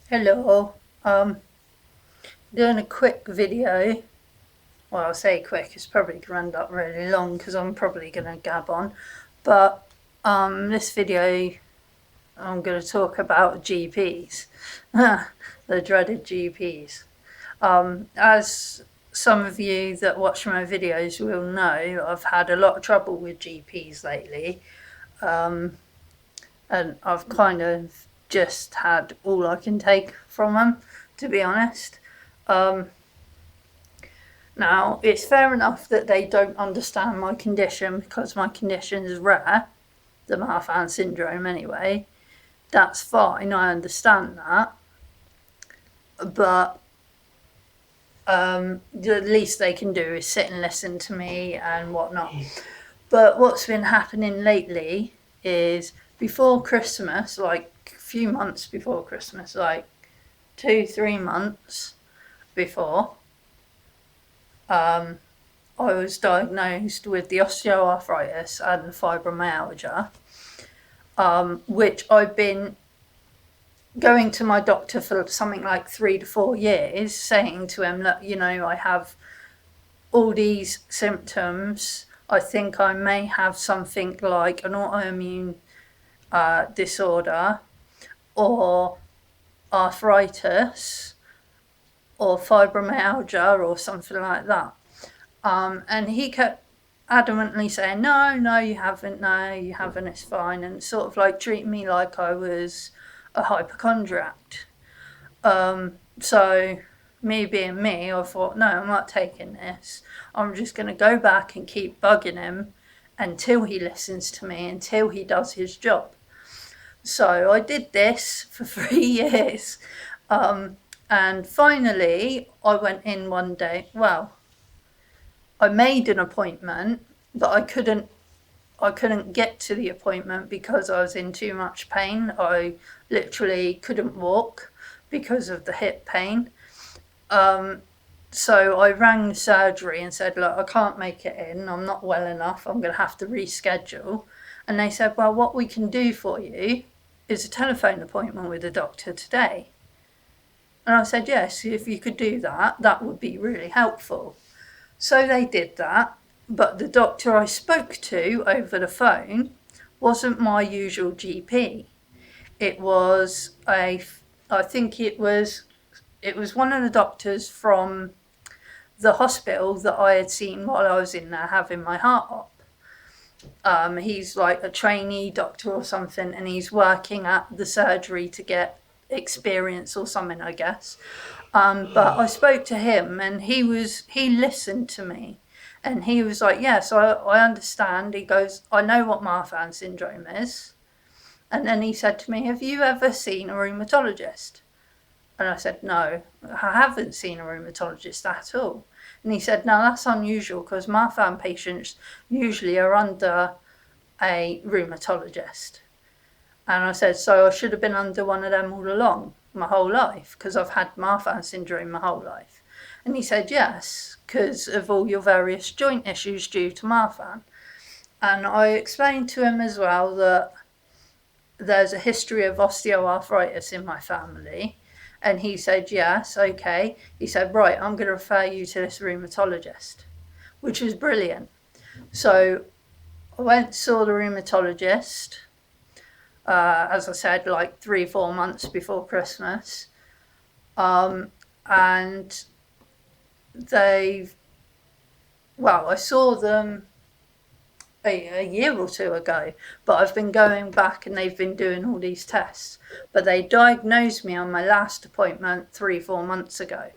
Hello. Doing a quick video. Well, I'll say quick, it's probably gonna end up really long because I'm probably gonna gab on. But this video I'm gonna talk about GPs. The dreaded GPs. As some of you that watch my videos will know, I've had a lot of trouble with GPs lately. And I've kind of just had all I can take from them, to be honest. Now, it's fair enough that they don't understand my condition because my condition is rare, the Marfan syndrome anyway. That's fine, I understand that. But the least they can do is sit and listen to me and whatnot. But what's been happening lately is before Christmas, like a few months before Christmas, like 2-3 months before, I was diagnosed with the osteoarthritis and fibromyalgia, which I've been going to my doctor for something like 3 to 4 years, saying to him, look, I have all these symptoms. I think I may have something like an autoimmune disorder or arthritis or fibromyalgia or something like that. And he kept adamantly saying, no, you haven't, it's fine, and sort of like treating me like I was a hypochondriac. So me being me, I thought, no, I'm not taking this. I'm just going to go back and keep bugging him until he listens to me, until he does his job. So I did this for 3 years. And finally, I went in one day. Well, I made an appointment, but I couldn't get to the appointment because I was in too much pain. I literally couldn't walk because of the hip pain. So I rang the surgery and said, look, I can't make it in. I'm not well enough. I'm going to have to reschedule. And they said, well, what we can do for you is a telephone appointment with the doctor today. And I said, yes, if you could do that, that would be really helpful. So they did that, but the doctor I spoke to over the phone wasn't my usual GP. It was I think it was one of the doctors from the hospital that I had seen while I was in there having my heart op. He's like a trainee doctor or something, and he's working at the surgery to get experience or something, I guess. But I spoke to him, and he listened to me, and he was like, yes, I understand. He goes, I know what Marfan syndrome is. And then he said to me, have you ever seen a rheumatologist? And I said, no, I haven't seen a rheumatologist at all. And he said, no, that's unusual because Marfan patients usually are under a rheumatologist. And I said, so I should have been under one of them all along, my whole life, because I've had Marfan syndrome my whole life. And he said, yes, because of all your various joint issues due to Marfan. And I explained to him as well that there's a history of osteoarthritis in my family. And he said, yes, okay. He said, right, I'm going to refer you to this rheumatologist, which was brilliant. So I went and saw the rheumatologist, as I said, like 3-4 months before Christmas. And I saw them a year or two ago, but I've been going back and they've been doing all these tests. But they diagnosed me on my last appointment 3-4 months ago,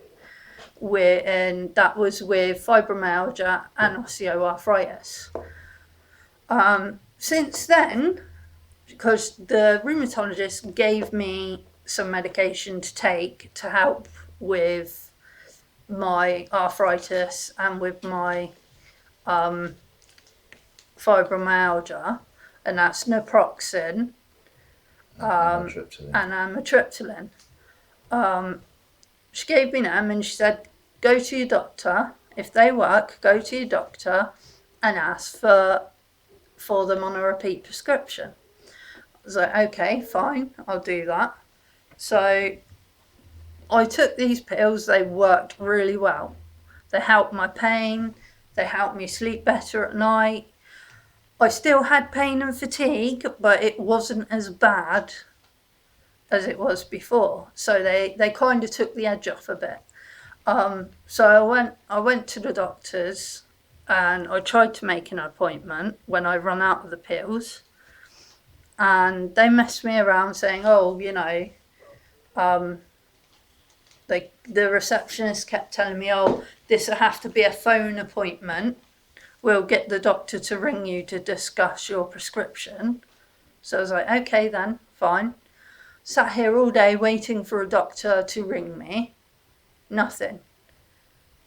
and that was with fibromyalgia and osteoarthritis. Since then, because the rheumatologist gave me some medication to take to help with my arthritis and with my fibromyalgia, and that's naproxen and amitriptyline. She gave me them and she said, go to your doctor. If they work, go to your doctor and ask for them on a repeat prescription. I was like, okay, fine, I'll do that. So I took these pills, they worked really well. They helped my pain, they helped me sleep better at night. I still had pain and fatigue, but it wasn't as bad as it was before. So they kind of took the edge off a bit. So I went to the doctors and I tried to make an appointment when I run out of the pills. And they messed me around saying, oh, you know, the receptionist kept telling me, oh, this will have to be a phone appointment. We'll get the doctor to ring you to discuss your prescription. So I was like, okay then, fine. Sat here all day waiting for a doctor to ring me. Nothing.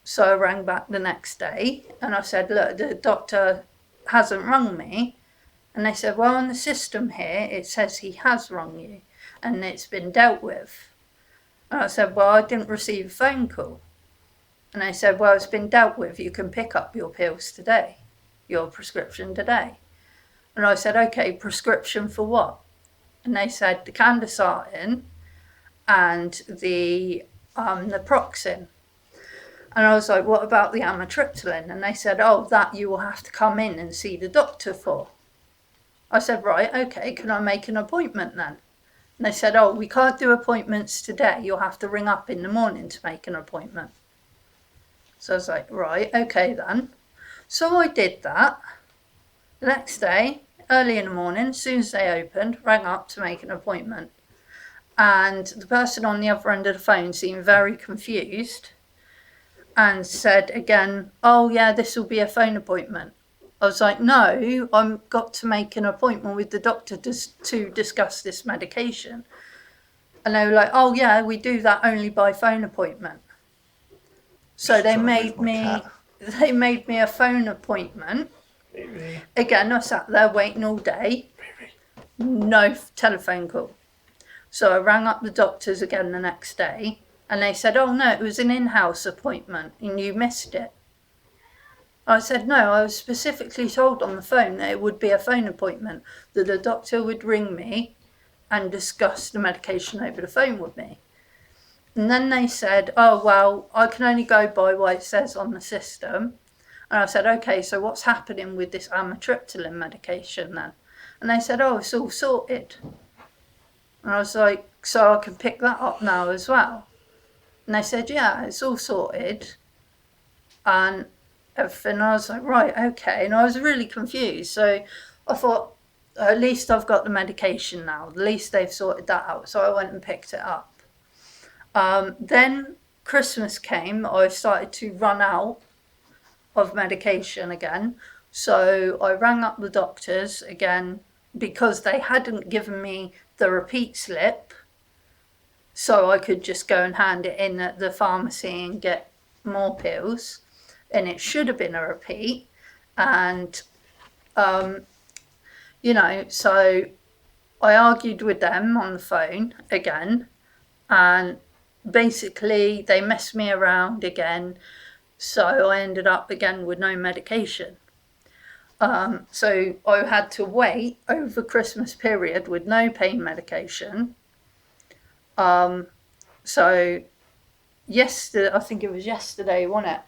So I rang back the next day and I said, look, the doctor hasn't rung me. And they said, well, on the system here, it says he has rung you and it's been dealt with. And I said, well, I didn't receive a phone call. And they said, well, it's been dealt with. You can pick up your pills today, your prescription today. And I said, okay, prescription for what? And they said the Candesartan and the naproxen. And I was like, what about the amitriptyline? And they said, oh, that you will have to come in and see the doctor for. I said, right, okay, can I make an appointment then? And they said, oh, we can't do appointments today. You'll have to ring up in the morning to make an appointment. So I was like, right, okay then. So I did that. The next day, early in the morning, as soon as they opened, rang up to make an appointment. And the person on the other end of the phone seemed very confused and said again, oh yeah, this will be a phone appointment. I was like, no, I've got to make an appointment with the doctor to discuss this medication. And they were like, oh yeah, we do that only by phone appointment. So they made me a phone appointment. Again, I sat there waiting all day. No telephone call. So I rang up the doctors again the next day and they said, oh no, it was an in-house appointment and you missed it. I said, no, I was specifically told on the phone that it would be a phone appointment, that the doctor would ring me and discuss the medication over the phone with me. And then they said, oh, well, I can only go by what it says on the system. And I said, okay, so what's happening with this amitriptyline medication then? And they said, oh, it's all sorted. And I was like, so I can pick that up now as well? And they said, yeah, it's all sorted. And everything. And I was like, right, okay. And I was really confused. So I thought, at least I've got the medication now. At least they've sorted that out. So I went and picked it up. Then Christmas came, I started to run out of medication again. So I rang up the doctors again because they hadn't given me the repeat slip. So I could just go and hand it in at the pharmacy and get more pills. And it should have been a repeat. And, you know, so I argued with them on the phone again. And basically they messed me around again, so I ended up again with no medication. So I had to wait over Christmas period with no pain medication. So yesterday, I think it was yesterday, wasn't it?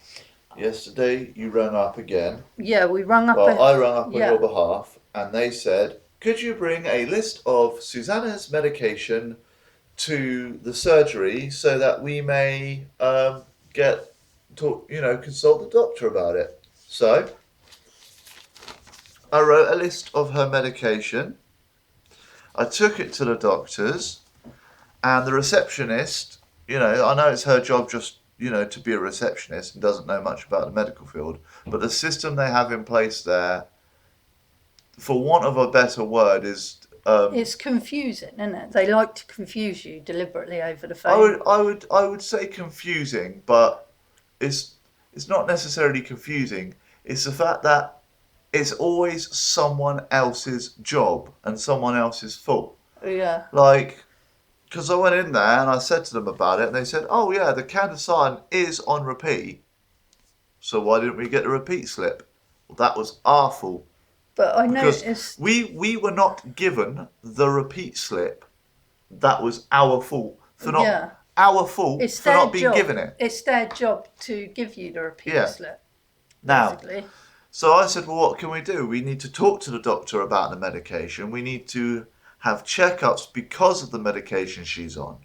Yesterday you rang up again. Yeah, we rang up. Well, I rang up on your behalf and they said, could you bring a list of Susanna's medication to the surgery so that we may consult the doctor about it. So I wrote a list of her medication. I took it to the doctors and the receptionist, you know, I know it's her job just, you know, to be a receptionist and doesn't know much about the medical field, but the system they have in place there, for want of a better word, is it's confusing, isn't it? They like to confuse you deliberately over the phone. I would say confusing, but it's not necessarily confusing. It's the fact that it's always someone else's job and someone else's fault. Yeah. Like, because I went in there and I said to them about it, and they said, "Oh yeah, the Candesartan is on repeat. So why didn't we get the repeat slip?" Well, that was our fault. But I because noticed we were not given the repeat slip. That was our fault for not our fault It's for their not being job. given it. It's their job to give you the repeat Yeah. slip. Now, Basically. so I said, well, what can we do? We need to talk to the doctor about the medication. We need to have checkups because of the medication she's on.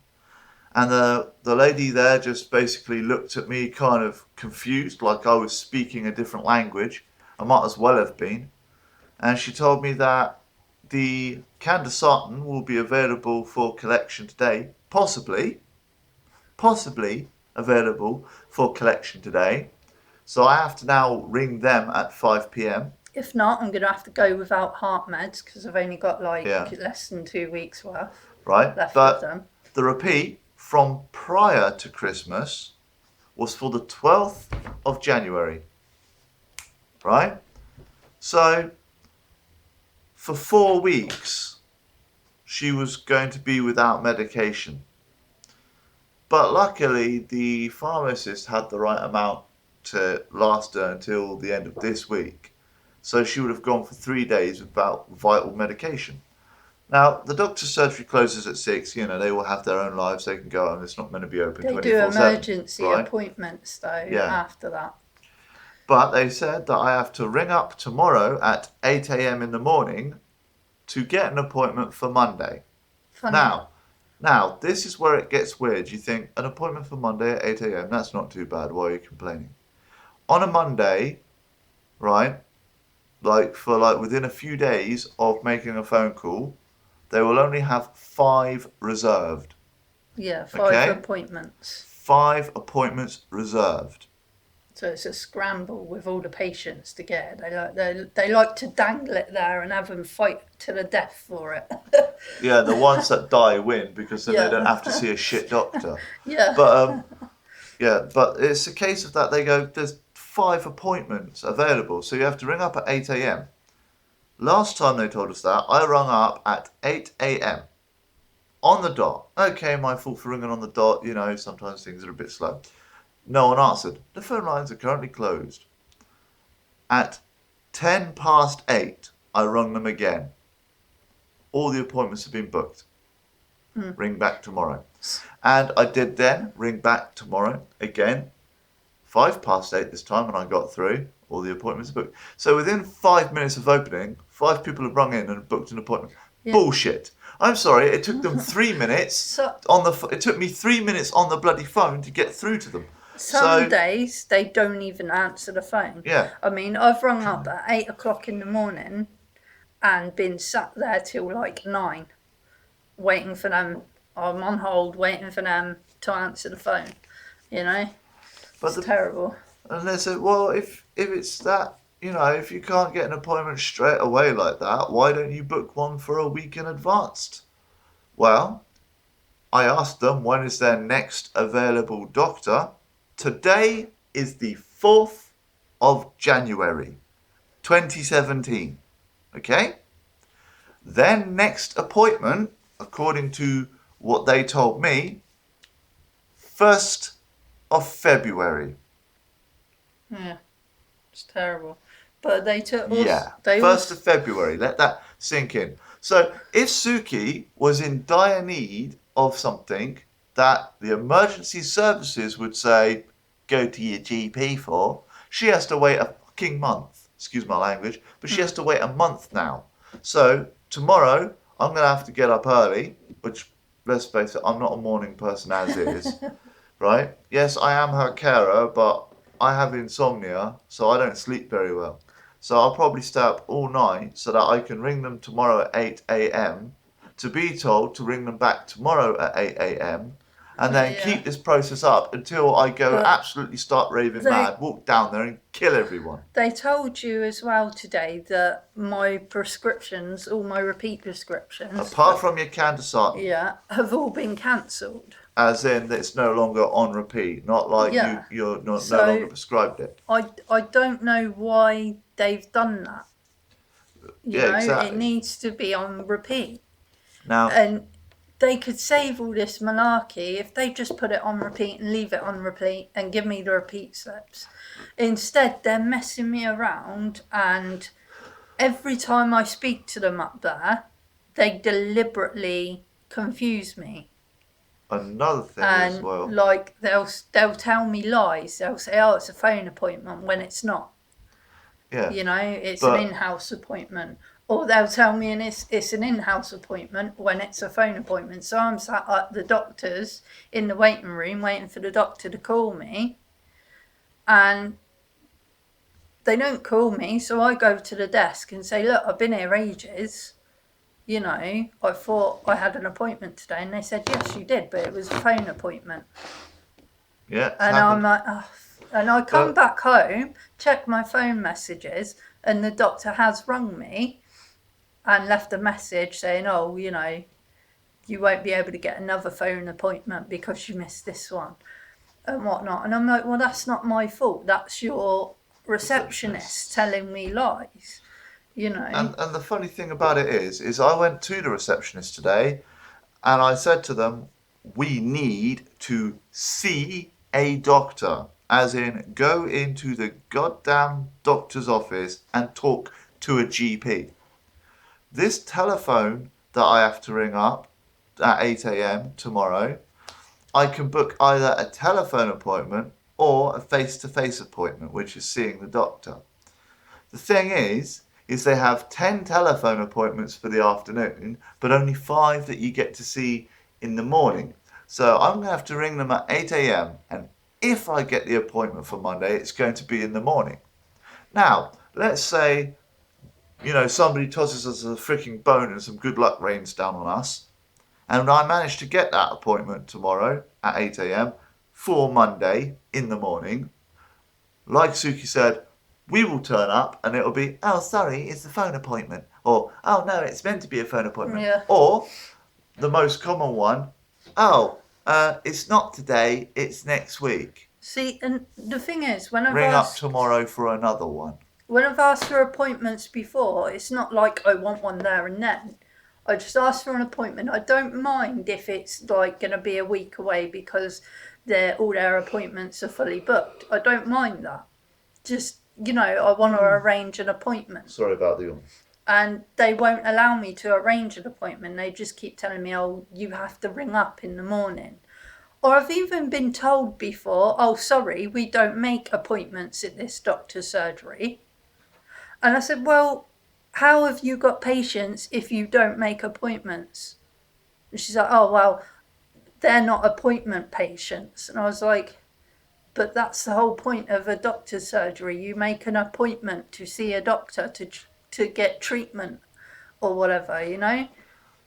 And the lady there just basically looked at me kind of confused, like I was speaking a different language. I might as well have been. And she told me that the Candesartan will be available for collection today, possibly available for collection today. So I have to now ring them at 5 p.m. If not, I'm going to have to go without heart meds because I've only got like Yeah. less than 2 weeks worth Right? left But of them. the repeat from prior to Christmas was for the 12th of January. Right? So for 4 weeks, she was going to be without medication. But luckily, the pharmacist had the right amount to last her until the end of this week. So she would have gone for 3 days without vital medication. Now, the doctor's surgery closes at 6. You know, they will have their own lives. They can go home. It's not going to be open They 24/7. do emergency right? appointments though Yeah. after that. But they said that I have to ring up tomorrow at 8 a.m. in the morning to get an appointment for Monday. Funny. Now, this is where it gets weird. You think, an appointment for Monday at 8 a.m., that's not too bad. Why are you complaining? On a Monday, right, within a few days of making a phone call, they will only have 5 reserved. Yeah, 5 Okay. appointments. 5 appointments reserved. So it's a scramble with all the patients to get it. They like to dangle it there and have them fight to the death for it. Yeah, the ones that die win because then Yeah. they don't have to see a shit doctor. Yeah. But it's a case of that they go, there's 5 appointments available, so you have to ring up at 8 a.m. Last time they told us that, I rung up at 8 a.m. on the dot. Okay, my fault for ringing on the dot. You know, sometimes things are a bit slow. No one answered. The phone lines are currently closed. At 10 past 8, I rung them again. All the appointments have been booked. Ring back tomorrow. And I did then ring back tomorrow again. 5 past 8 this time, and I got through. All the appointments are booked. So within 5 minutes of opening, 5 people have rung in and booked an appointment. Yeah. Bullshit. I'm sorry, it took them 3 minutes it took me 3 minutes on the bloody phone to get through to them. Some days they don't even answer the phone. Yeah. I mean, I've rung up at 8 o'clock in the morning and been sat there till like 9, waiting for them. I'm on hold, waiting for them to answer the phone. You know, it's terrible. And they said, well, if it's that, you know, if you can't get an appointment straight away like that, why don't you book one for a week in advance? Well, I asked them, when is their next available doctor? Today is the 4th of January, 2017. Okay? Their next appointment, according to what they told me, 1st of February. Yeah, it's terrible. But they took. Yeah, 1st of February. Let that sink in. So if Suki was in dire need of something that the emergency services would say, go to your GP for, she has to wait a fucking month. Excuse my language, but she has to wait a month now. So tomorrow, I'm going to have to get up early, which, let's face it, I'm not a morning person as is, right? Yes, I am her carer, but I have insomnia, so I don't sleep very well. So I'll probably stay up all night so that I can ring them tomorrow at 8 a.m. to be told to ring them back tomorrow at 8 a.m. and then keep this process up until I go absolutely start raving mad, walk down there and kill everyone. They told you as well today that my prescriptions, all my repeat prescriptions, apart from your Candesartan, have all been cancelled. As in, it's no longer on repeat, not like you're no longer prescribed it. I don't know why they've done that. You know, exactly. It needs to be on repeat. Now, and they could save all this malarkey if they just put it on repeat and leave it on repeat and give me the repeat slips. Instead, they're messing me around, and every time I speak to them up there, they deliberately confuse me. Another thing as And well. like they'll tell me lies. They'll say, "Oh, it's a phone appointment," when it's not. Yeah. You know, it's an But in-house appointment. Or they'll tell me it's an in-house appointment when it's a phone appointment. So I'm sat at the doctor's in the waiting room waiting for the doctor to call me, and they don't call me. So I go to the desk and say, "Look, I've been here ages. You know, I thought I had an appointment today," and they said, "Yes, you did, but it was a phone appointment." yeah, it's And happened. I'm like, oh. And I come back home, check my phone messages, and the doctor has rung me and left a message saying, "Oh, you know, you won't be able to get another phone appointment because you missed this one," and whatnot. And I'm like, well, that's not my fault. That's your receptionist telling me lies, you know. And the funny thing about it is I went to the receptionist today and I said to them, we need to see a doctor. As in, go into the goddamn doctor's office and talk to a GP. This telephone that I have to ring up at 8 a.m. tomorrow, I can book either a telephone appointment or a face to face appointment, which is seeing the doctor. The thing is they have 10 telephone appointments for the afternoon, but only 5 that you get to see in the morning. So I'm going to have to ring them at 8 a.m. and if I get the appointment for Monday, it's going to be in the morning. Now, let's say, somebody tosses us a freaking bone and some good luck rains down on us, and I manage to get that appointment tomorrow at 8 a.m. for Monday in the morning. Like Suki said, we will turn up and it'll be, oh, sorry, it's a phone appointment. Or, oh, no, it's meant to be a phone appointment. Yeah. Or, the most common one, oh, it's not today, it's next week. See, and the thing is, when I've Ring up asked, tomorrow for another one. when I've asked for appointments before, it's not like I want one there and then. I just ask for an appointment. I don't mind if it's like going to be a week away because all their appointments are fully booked. I don't mind that. Just, I want to arrange an appointment. Sorry about the yawn. And they won't allow me to arrange an appointment. They just keep telling me, "Oh, you have to ring up in the morning." Or I've even been told before, "Oh, sorry, we don't make appointments at this doctor's surgery." And I said, "Well, how have you got patients if you don't make appointments?" And she's like, "Oh, well, they're not appointment patients." And I was like, "But that's the whole point of a doctor's surgery. You make an appointment to see a doctor to get treatment or whatever, you know?"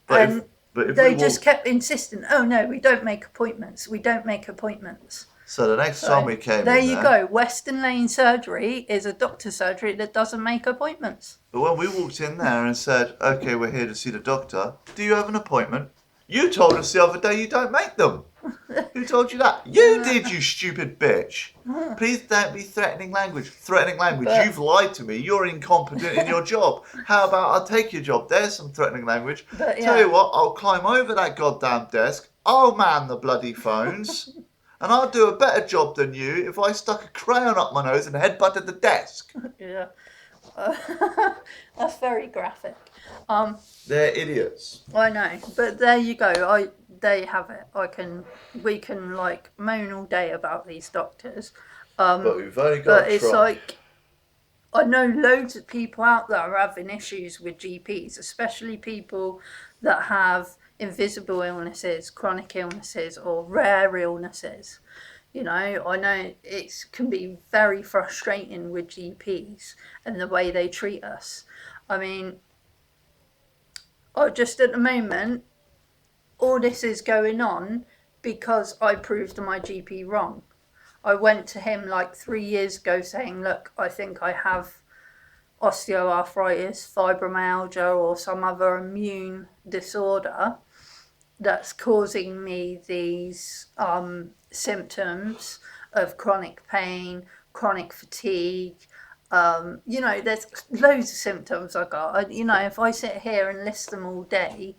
But And if they we just kept insisting, "Oh, no, we don't make appointments. We don't make appointments." So the next time we came There in you there, go. Western Lane Surgery is a doctor's surgery that doesn't make appointments. but when we walked in there and said, okay, we're here to see the doctor, do you have an appointment? You told us the other day you don't make them. Who told you that? You did, you stupid bitch. Please don't be threatening language. Threatening language. But- You've lied to me. You're incompetent in your job. How about I'll take your job? There's some threatening language. But, Tell yeah. you what, I'll climb over that goddamn desk. I'll man the bloody phones. And I'll do a better job than you if I stuck a crayon up my nose and headbutted the desk. Yeah. That's very graphic. They're idiots. I know, but there you go. There you have it. We can like moan all day about these doctors. But we've only got But to it's try. like, I know loads of people out there are having issues with GPs, especially people that have invisible illnesses, chronic illnesses, or rare illnesses. I know it can be very frustrating with GPs and the way they treat us. I mean, just at the moment, all this is going on because I proved my GP wrong. I went to him like 3 years ago saying, "Look, I think I have osteoarthritis, fibromyalgia, or some other immune disorder that's causing me these symptoms of chronic pain, chronic fatigue." There's loads of symptoms I got. If I sit here and list them all day,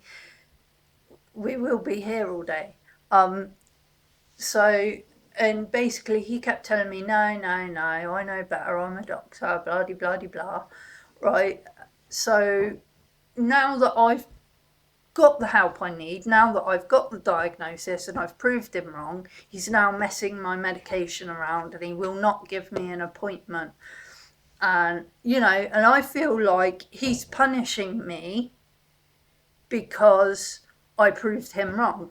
we will be here all day. And basically he kept telling me, "No, no, no, I know better, I'm a doctor, blah, blah, blah, blah." Right? So now that I've got the help I need, now that I've got the diagnosis and I've proved him wrong, he's now messing my medication around and he will not give me an appointment. And, and I feel like he's punishing me because I proved him wrong.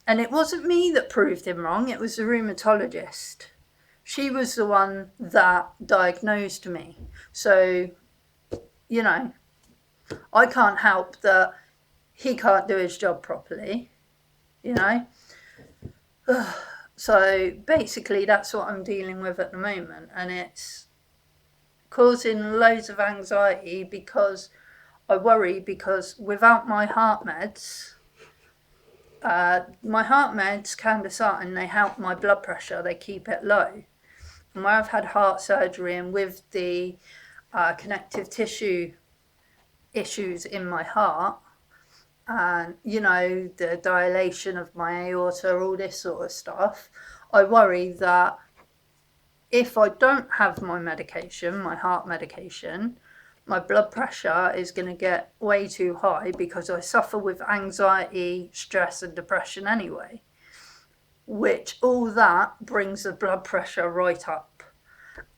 And it wasn't me that proved him wrong, it was the rheumatologist. She was the one that diagnosed me. So, I can't help that he can't do his job properly, So basically that's what I'm dealing with at the moment, and it's causing loads of anxiety because I worry, because without my heart meds, candesartan, they help my blood pressure, they keep it low. And where I've had heart surgery and with the connective tissue issues in my heart, and the dilation of my aorta, all this sort of stuff, I worry that if I don't have my medication, my heart medication, my blood pressure is going to get way too high, because I suffer with anxiety, stress and depression anyway, which all that brings the blood pressure right up.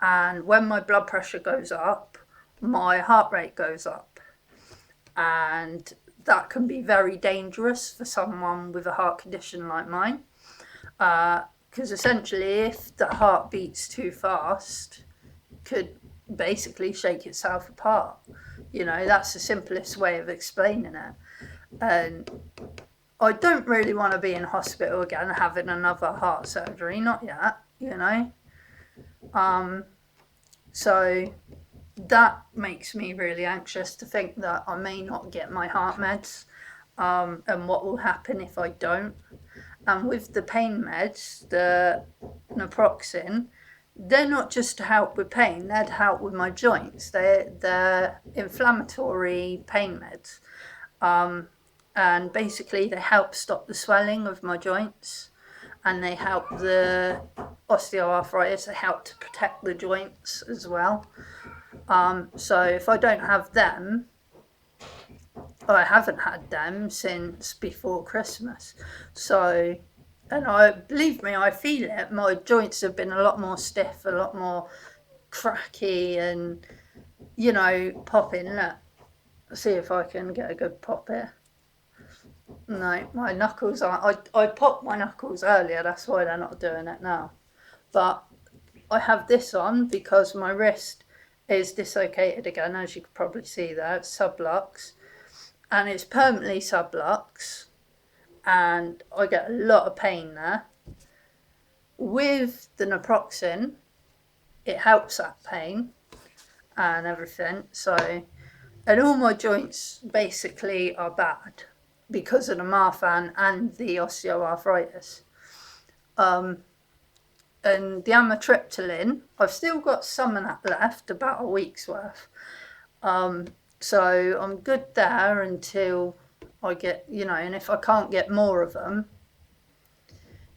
And when my blood pressure goes up, my heart rate goes up, and that can be very dangerous for someone with a heart condition like mine, because essentially if the heart beats too fast, could basically shake itself apart. That's the simplest way of explaining it. And I don't really want to be in hospital again having another heart surgery, not yet, so that makes me really anxious to think that I may not get my heart meds, and what will happen if I don't. And with the pain meds, the naproxen, they're not just to help with pain, they're to help with my joints. They're inflammatory pain meds. And basically they help stop the swelling of my joints, and they help the osteoarthritis, they help to protect the joints as well. So if I don't have them, I haven't had them since before Christmas. So, and believe me, I feel it. My joints have been a lot more stiff, a lot more cracky, and popping. Look, see if I can get a good pop here. No, my knuckles aren't. I popped my knuckles earlier, that's why they're not doing it now. But I have this on because my wrist is dislocated again, as you could probably see there. It's sublux, and it's permanently sublux, and I get a lot of pain there. With the naproxen, it helps that pain and everything. So, and all my joints basically are bad because of the Marfan and the osteoarthritis. And the amitriptyline, I've still got some of that left, about a week's worth. So I'm good there until I get, and if I can't get more of them,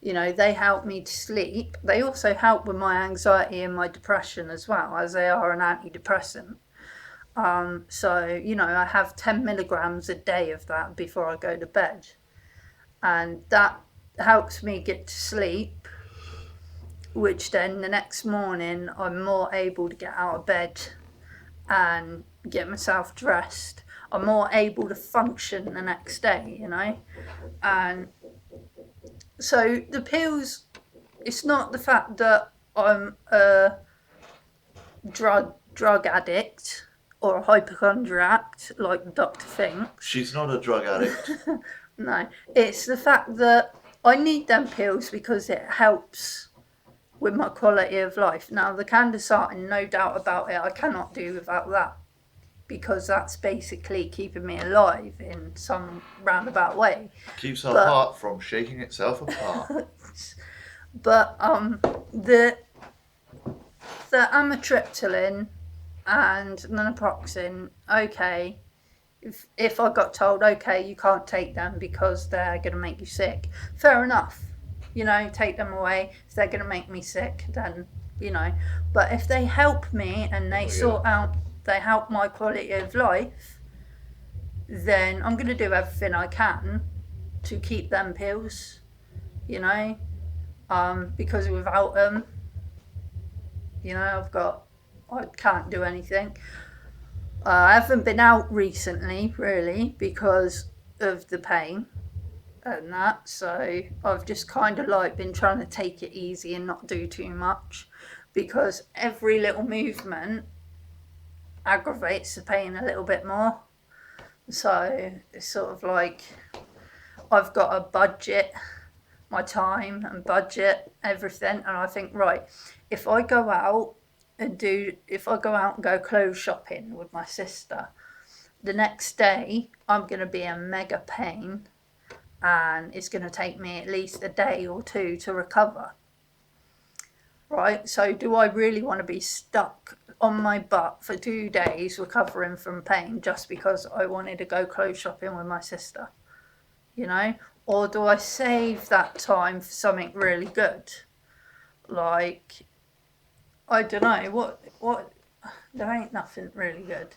they help me to sleep. They also help with my anxiety and my depression as well, as they are an antidepressant. So, I have 10 milligrams a day of that before I go to bed. And that helps me get to sleep, which then the next morning I'm more able to get out of bed and get myself dressed. I'm more able to function the next day, And so the pills, it's not the fact that I'm a drug addict or a hypochondriac like the doctor thinks. She's not a drug addict. No, it's the fact that I need them pills because it helps with my quality of life. Now the candesartan, no doubt about it, I cannot do without that, because that's basically keeping me alive in some roundabout way. Keeps our heart from shaking itself apart. But the amitriptyline and the naproxen, okay, if I got told, okay, you can't take them because they're going to make you sick, fair enough. Take them away. If they're going to make me sick, then, But if they help me and they they help my quality of life, then I'm going to do everything I can to keep them pills, you know, because without them, you know, I can't do anything. I haven't been out recently, really, because of the pain and that, so I've just kind of like been trying to take it easy and not do too much, because every little movement aggravates the pain a little bit more. So it's sort of like I've got to budget my time and budget everything, and I think, right, if I go out and go clothes shopping with my sister, the next day I'm going to be in mega pain, and it's going to take me at least a day or two to recover. Right, so do I really want to be stuck on my butt for 2 days recovering from pain just because I wanted to go clothes shopping with my sister? You know, or do I save that time for something really good? Like, I don't know, what, there ain't nothing really good.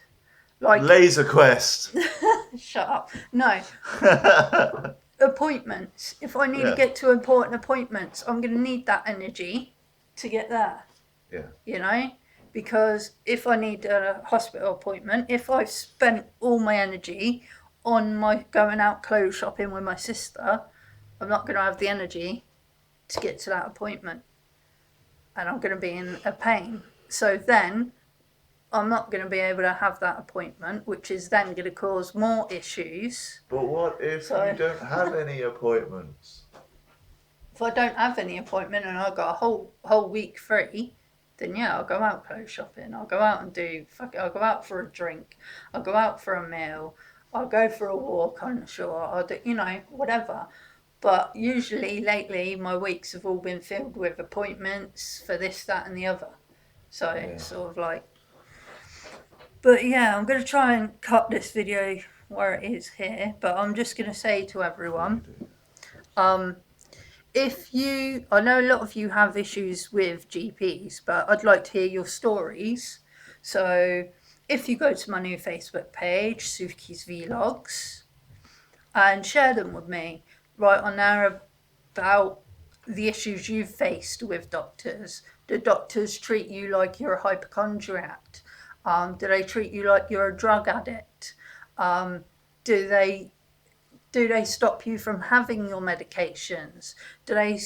Like, Laser Quest. shut up. No. Appointments. If I need to Yeah. get to important appointments, I'm going to need that energy to get there. Yeah. You know, because if I need a hospital appointment, if I've spent all my energy on my going out clothes shopping with my sister, I'm not going to have the energy to get to that appointment, and I'm going to be in a pain. So then I'm not going to be able to have that appointment, which is then going to cause more issues. But what if So- you don't have any appointments? If I don't have any appointment and I've got a whole week free, then yeah, I'll go out clothes shopping. I'll go out and I'll go out for a drink. I'll go out for a meal. I'll go for a walk on the shore. I'll do, you know, whatever. But usually lately my weeks have all been filled with appointments for this, that and the other. So it's sort of like, but yeah, I'm going to try and cut this video where it is here, but I'm just going to say to everyone, I know a lot of you have issues with GPs, but I'd like to hear your stories. So if you go to my new Facebook page, Suki's Vlogs, and share them with me, write on there about the issues you've faced with doctors. Do doctors treat you like you're a hypochondriac? Do they treat you like you're a drug addict? Do they stop you from having your medications? Do they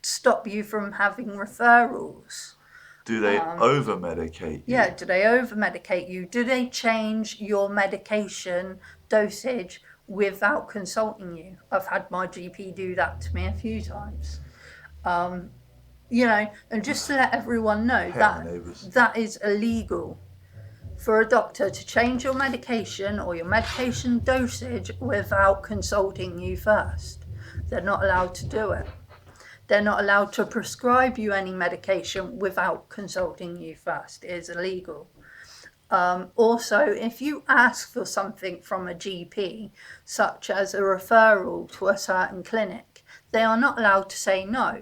stop you from having referrals? Do they over-medicate you? Yeah, do they over-medicate you? Do they change your medication dosage without consulting you? I've had my GP do that to me a few times. You know, and just to let everyone know that is illegal. For a doctor to change your medication or your medication dosage without consulting you first. They're not allowed to do it. They're not allowed to prescribe you any medication without consulting you first. It is illegal. Also, if you ask for something from a GP, such as a referral to a certain clinic, they are not allowed to say no.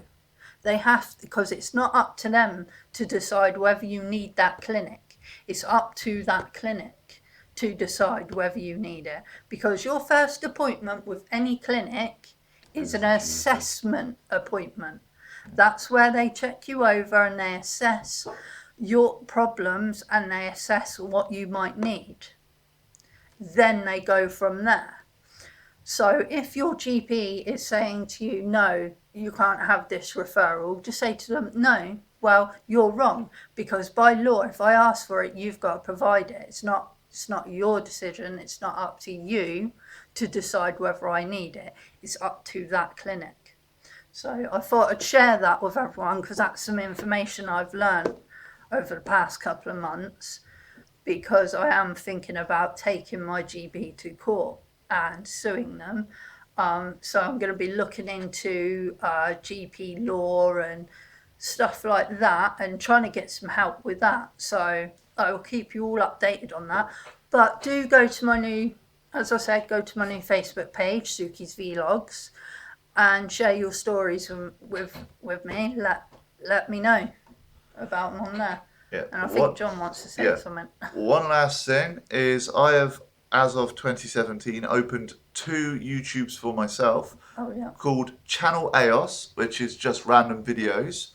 They have, because it's not up to them to decide whether you need that clinic. It's up to that clinic to decide whether you need it, because your first appointment with any clinic is an assessment appointment. That's where they check you over and they assess your problems and they assess what you might need. Then they go from there. So if your GP is saying to you, no, you can't have this referral, just say to them, no, well, you're wrong, because by law, if I ask for it, you've got to provide it. It's not your decision. It's not up to you to decide whether I need it. It's up to that clinic. So I thought I'd share that with everyone, because that's some information I've learned over the past couple of months, because I am thinking about taking my GP to court and suing them. So I'm going to be looking into GP law and stuff like that and trying to get some help with that. So I will keep you all updated on that. But do go to my new, as I said, go to my new Facebook page, Suki's Vlogs, and share your stories with me. Let me know about them on there. Yeah. And I think John wants to say something. One last thing is I have as of 2017, opened 2 YouTubes for myself Oh yeah. called Channel AOS, which is just random videos,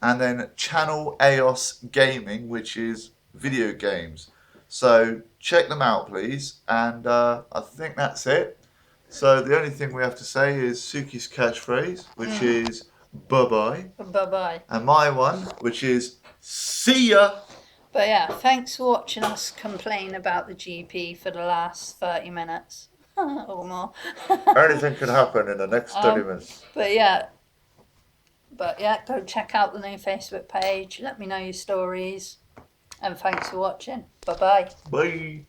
and then Channel AOS Gaming, which is video games. So check them out, please. And I think that's it. So the only thing we have to say is Suki's catchphrase, which is bye bye, Bye bye. and my one, which is see ya. But yeah, thanks for watching us complain about the GP for the last 30 minutes or more. Anything could happen in the next 30 minutes. But yeah, go check out the new Facebook page. Let me know your stories. And thanks for watching. Bye bye. Bye.